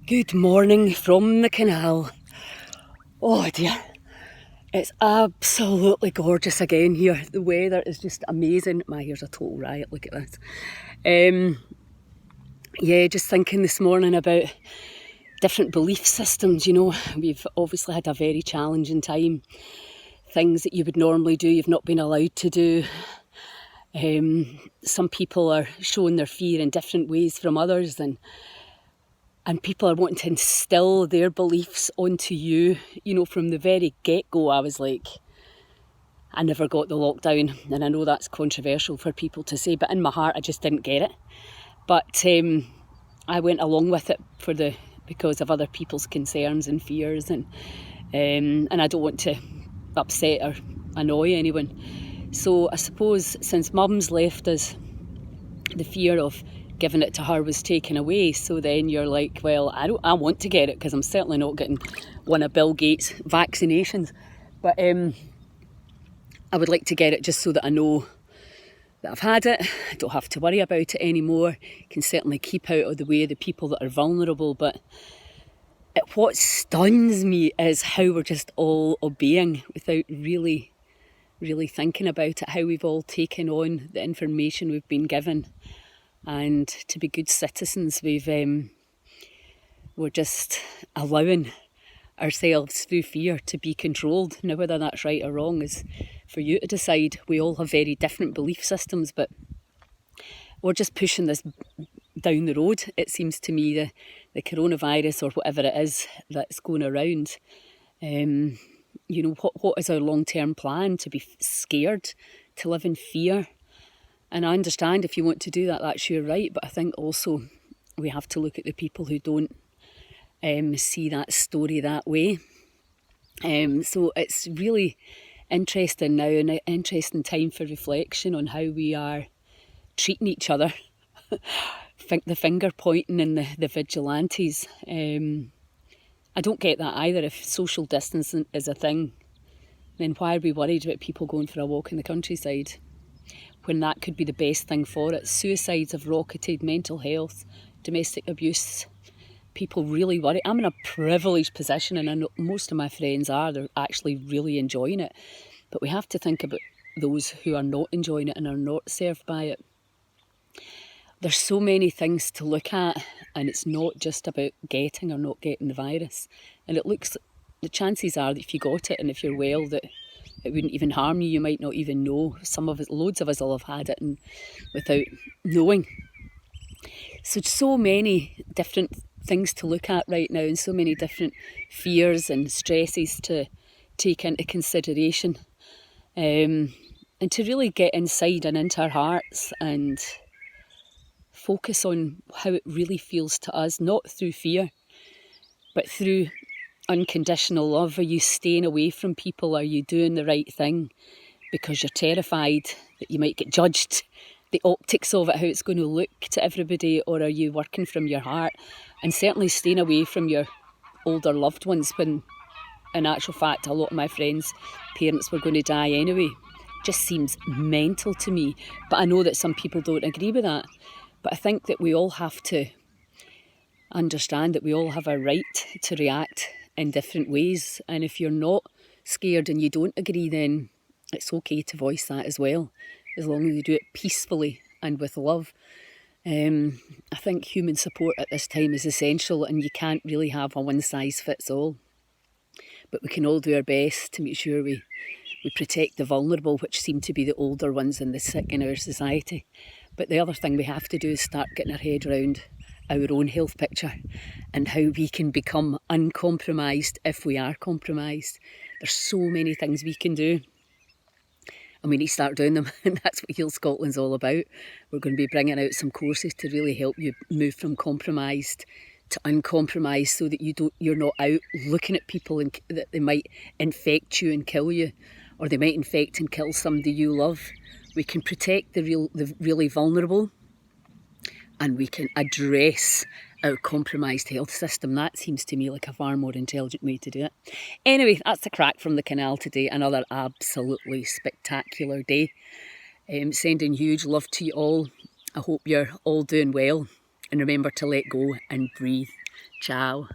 Good morning from the canal. Oh dear, it's absolutely gorgeous again here. The weather is just amazing. My hair's a total riot, look at this. Yeah, just thinking this morning about different belief systems, We've obviously had a very challenging time. Things that you would normally do, you've not been allowed to do. Some people are showing their fear in different ways from others, and people are wanting to instill their beliefs onto you. From the very get-go, I was like, I never got the lockdown, and I know that's controversial for people to say, but in my heart I just didn't get it. But I went along with it because of other people's concerns and fears, and I don't want to upset or annoy anyone. So I suppose since Mum's left us, the fear of giving it to her was taken away. So then you're like, well, I want to get it because I'm certainly not getting one of Bill Gates' vaccinations. But I would like to get it just so that I know that I've had it. I don't have to worry about it anymore. Can certainly keep out of the way of the people that are vulnerable. But what stuns me is how we're just all obeying without really thinking about it, how we've all taken on the information we've been given. And to be good citizens, we're just allowing ourselves through fear to be controlled. Now, whether that's right or wrong is for you to decide. We all have very different belief systems, but we're just pushing this down the road. It seems to me the coronavirus or whatever it is that's going around. What is our long-term plan? To be scared, to live in fear. And I understand if you want to do that, that's your right. But I think also we have to look at the people who don't see that story that way. So it's really interesting now, and an interesting time for reflection on how we are treating each other. The finger pointing and the vigilantes. I don't get that either. If social distancing is a thing, then why are we worried about people going for a walk in the countryside when that could be the best thing for it? Suicides have rocketed, mental health, domestic abuse. People really worry. I'm in a privileged position, and I know most of my friends are. They're actually really enjoying it. But we have to think about those who are not enjoying it and are not served by it. There's so many things to look at, and it's not just about getting or not getting the virus. And the chances are that if you got it and if you're well, that it wouldn't even harm you. You might not even know. Loads of us will have had it and without knowing. So many different things to look at right now, and so many different fears and stresses to take into consideration, and to really get inside and into our hearts and focus on how it really feels to us, not through fear, but through unconditional love. Are you staying away from people? Are you doing the right thing because you're terrified that you might get judged? The optics of it, how it's going to look to everybody, or are you working from your heart and certainly staying away from your older loved ones when in actual fact a lot of my friends' parents were going to die anyway? Just seems mental to me, but I know that some people don't agree with that. But I think that we all have to understand that we all have a right to react in different ways, and if you're not scared and you don't agree, then it's okay to voice that as well, as long as you do it peacefully and with love. I think human support at this time is essential, and you can't really have a one-size-fits-all. But we can all do our best to make sure we protect the vulnerable, which seem to be the older ones and the sick in our society. But the other thing we have to do is start getting our head around our own health picture and how we can become uncompromised if we are compromised. There's so many things we can do, and we need to start doing them, and that's what Heal Scotland's all about. We're going to be bringing out some courses to really help you move from compromised to uncompromised, so that you're not out looking at people and that they might infect you and kill you, or they might infect and kill somebody you love. We can protect the really vulnerable, and we can address our compromised health system. That seems to me like a far more intelligent way to do it. Anyway, that's the crack from the canal today. Another absolutely spectacular day. Sending huge love to you all. I hope you're all doing well, and remember to let go and breathe. Ciao.